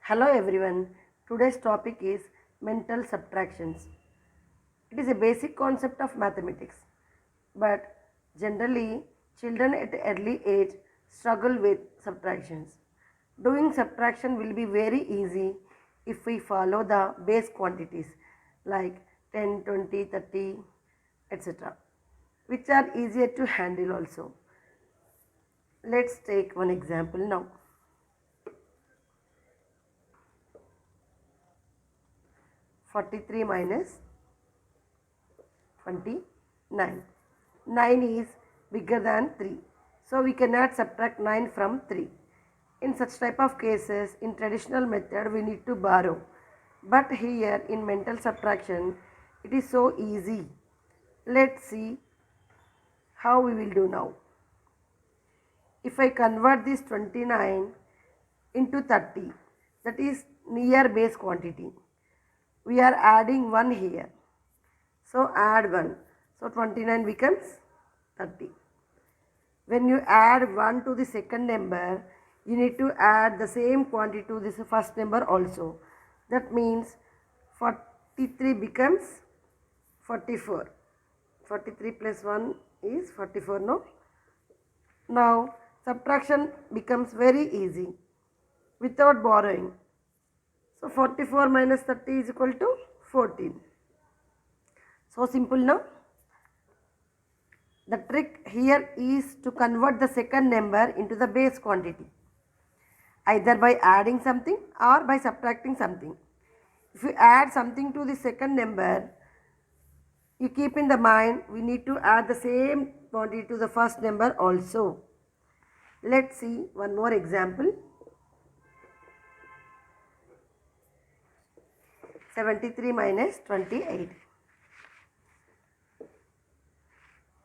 Hello everyone. Today's topic is mental subtractions. It is a basic concept of mathematics, but generally children at early age struggle with subtractions. Doing subtraction will be very easy if we follow the base quantities like 10, 20, 30, etc., which are easier to handle also. Let's take one example now. 43 minus 29. 9 is bigger than 3. So we cannot subtract 9 from 3. In such type of cases, in traditional method, we need to borrow. But here in mental subtraction, it is so easy. Let's see how we will do now. If I convert this 29 into 30, that is near base quantity. We are adding 1 here. So add 1. So 29 becomes 30. When you add 1 to the second number, you need to add the same quantity to this first number also. That means 43 becomes 44. 43 plus 1 is 44, no? Now subtraction becomes very easy without borrowing. So 44 minus 30 is equal to 14. So simple now. The trick here is to convert the second number into the base quantity, either by adding something or by subtracting something. If you add something to the second number, you keep in the mind we need to add the same quantity to the first number also. Let's see one more example. 73 minus 28.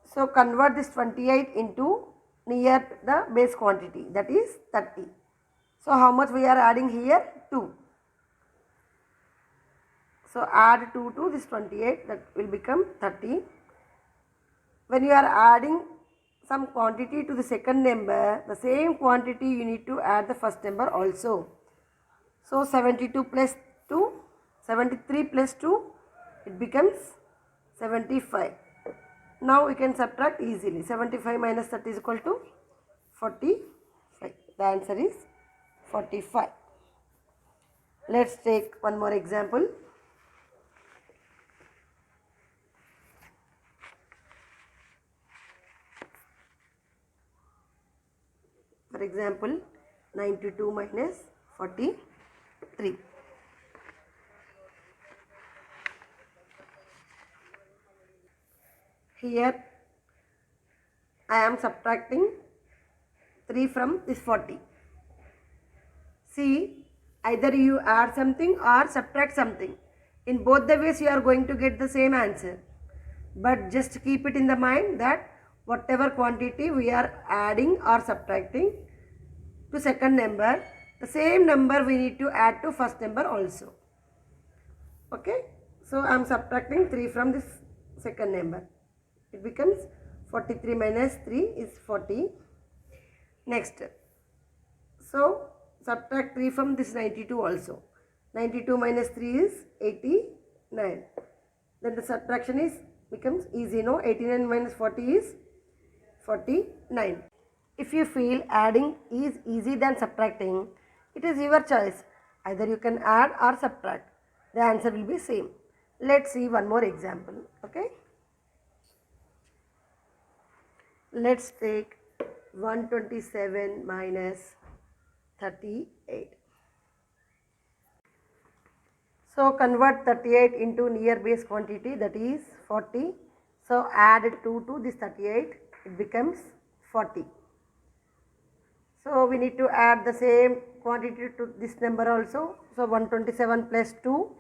So convert this 28 into near the base quantity, that is 30. So how much we are adding here? 2. So add 2 to this 28, that will become 30. When you are adding some quantity to the second number, the same quantity you need to add the first number also. So 72 plus 2, 73 plus 2, it becomes 75. Now we can subtract easily. 75 minus 30 is equal to 45. The answer is 45. Let's take one more example. For example, 92 minus 43. Here I am subtracting 3 from this 40. See, either you add something or subtract something. In both the ways you are going to get the same answer. But just keep it in the mind that whatever quantity we are adding or subtracting to second number, the same number we need to add to first number also. Okay. So I am subtracting 3 from this second number. It becomes 43 minus 3 is 40. Next. So subtract 3 from this 92 also. 92 minus 3 is 89. Then the subtraction is becomes easy, no? 89 minus 40 is 49. If you feel adding is easy than subtracting, it is your choice. Either you can add or subtract. The answer will be same. Let's see one more example. Okay. Let's take 127 minus 38. So convert 38 into near base quantity, that is 40. So add 2 to this 38, it becomes 40. So we need to add the same quantity to this number also. So 127 plus 2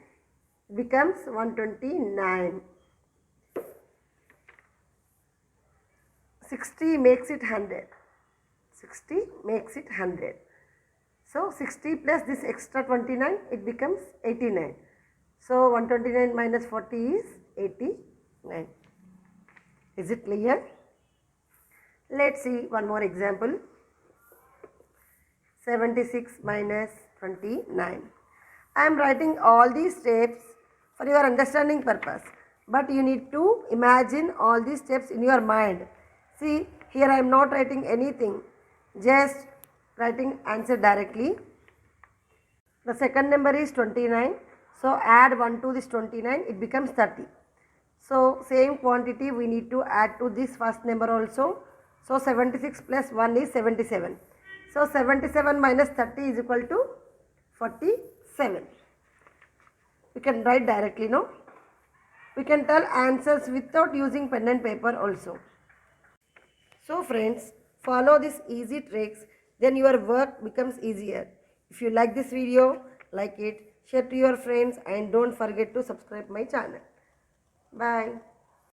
becomes 129. 60 makes it 100. 60 makes it 100. So 60 plus this extra 29, it becomes 89. So 129 minus 40 is 89. Is it clear? Let's see one more example. 76 minus 29. I am writing all these steps for your understanding purpose. But you need to imagine all these steps in your mind. See, here I am not writing anything. Just writing answer directly. The second number is 29. So add 1 to this 29, it becomes 30. So same quantity we need to add to this first number also. So 76 plus 1 is 77. So 77 minus 30 is equal to 47. We can write directly, no? We can tell answers without using pen and paper also. So friends, follow these easy tricks, then your work becomes easier. If you like this video, like it, share to your friends and don't forget to subscribe my channel. Bye.